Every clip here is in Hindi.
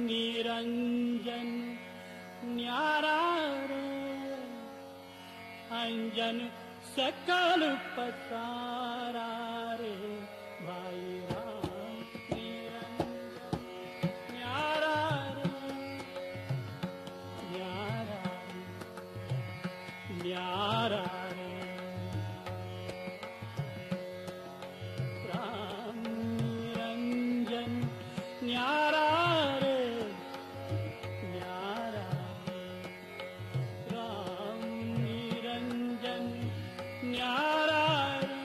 निरंजन न्यारा रे अंजन सकल पसारा रे भाई राम निरंजन न्यारा रे न्यारा न्यारा रे राम निरंजन न्यारा रे न्यारा राम निरंजन न्यारा रे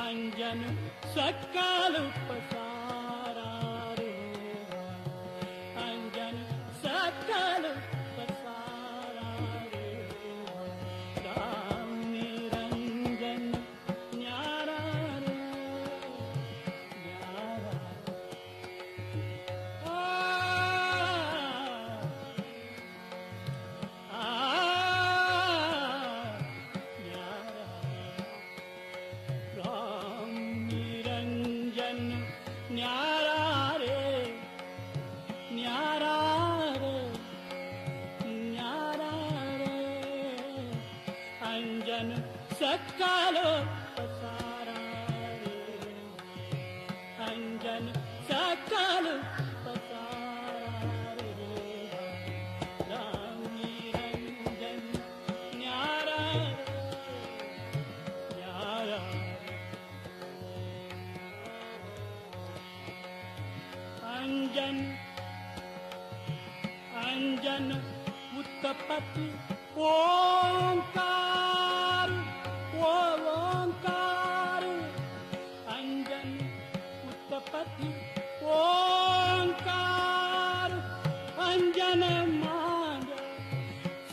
अंजन सकल पसारा रे अंजन सकल पसारा रे राम निरंजन न्यारा रे न्यारा राम निरंजन न्यारा रे न्यारा रे न्यारा रे अंजन सकल पसारा रे अंजन सकल पसारा रे राम निरंजन न्यारा रे न्यारा अंजन अंजन उत्पत्ति ओंकार ओंकार अंजन उत्पत्ति ओंकार अंजन मांग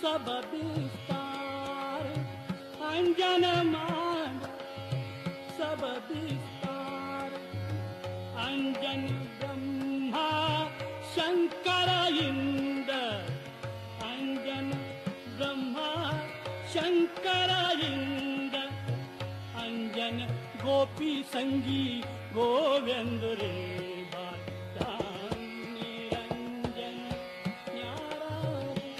सब विस्तार अंजन मांग सब विस्तार अंजन ब्रह्मा शंकर इंद्र अंजन ब्रह्मा शंकर इंद्र अंजन गोपी संगी गोविंद रे राम निरंजन न्यारा रे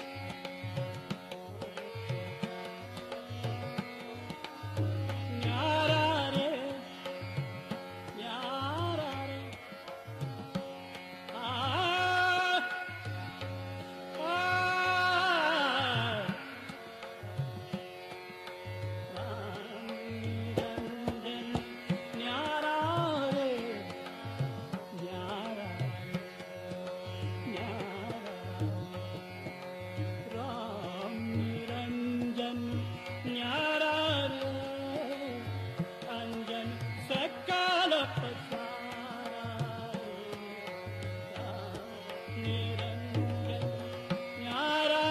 न्यारा रे न्यारा रे राम निरंजन न्यारा रे न्यारा न्यारा राम निरंजन न्यारा रे अंजन सकल पसारा रे राम निरंजन न्यारा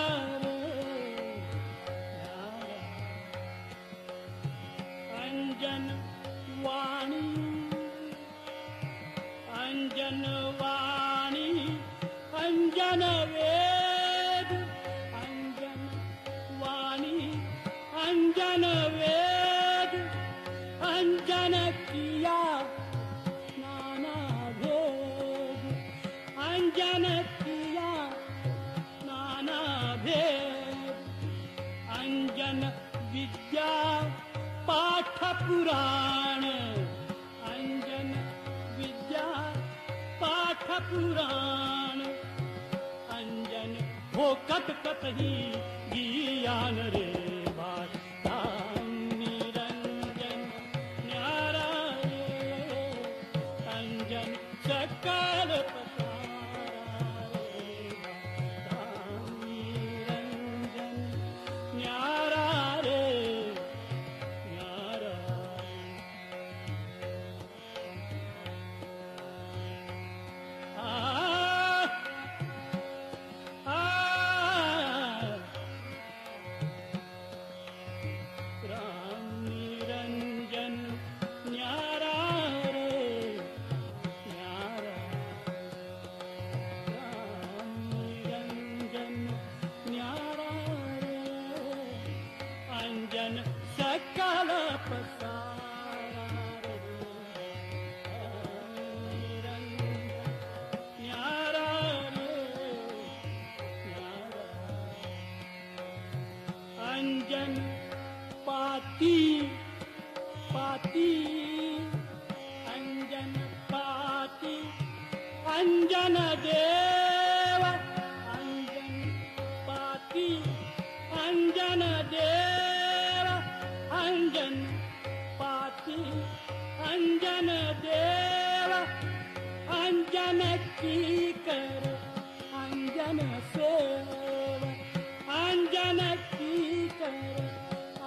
रे न्यारा अंजन वाणी अंजन वाणी अंजन वेद अंजन वाणी अंजन वेद अंजन किया नाना भेद अंजन किया नाना भेद अंजन विद्या पाठ पुराण अंजन विद्या पाठ पुराण अंजन हो कत कतही ज्ञान रे बात राम निरंजन न्यारा रे अंजन सकल पसारा रे राम निरंजन न्यारा रे न्यारा अंजन पाती पाती अंजन पाती अंजन देव अंजन पाती अंजन देव अंजन पाती अंजन देव अंजन की कर अंजन सेव अंजन की कर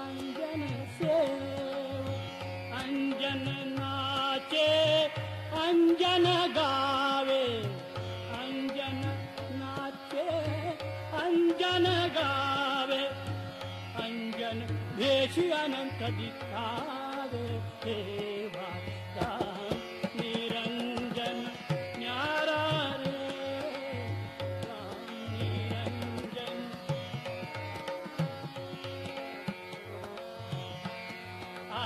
अंजन सेव अंजन नाचे अंजन गावे अंजन नाचे अंजन गावे अंजन भेष अनंत दिखावे देवा राम निरंजन न्यारा रे राम निरंजन आ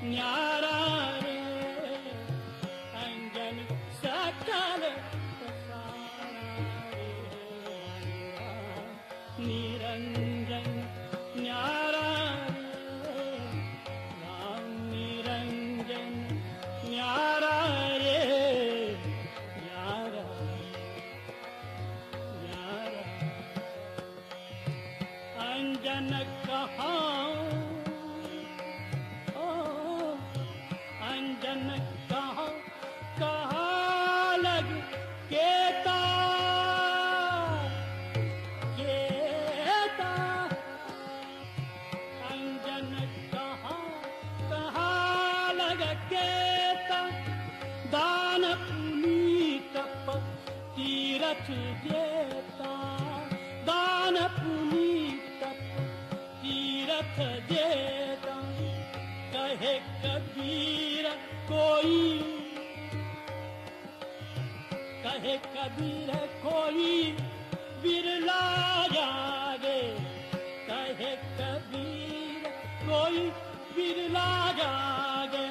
न्यारा रे अंजन सकल निरंजन न्यारा रे राम निरंजन न्यारा रे न्यारा न्यारा अंजन कहाँ अंजन कहाँ कहाँ लग केता केता अंजन कहाँ कहाँ लग केता दान पुनीत तीरथ देता दान पुनीत तीरथ देता कहे कबीर कोई कहे कबीर कोई बिरला जागे कहे कबीर कोई बिरला जागे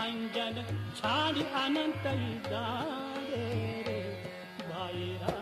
अंजन छाड़ अनंत जागे रे भाई रा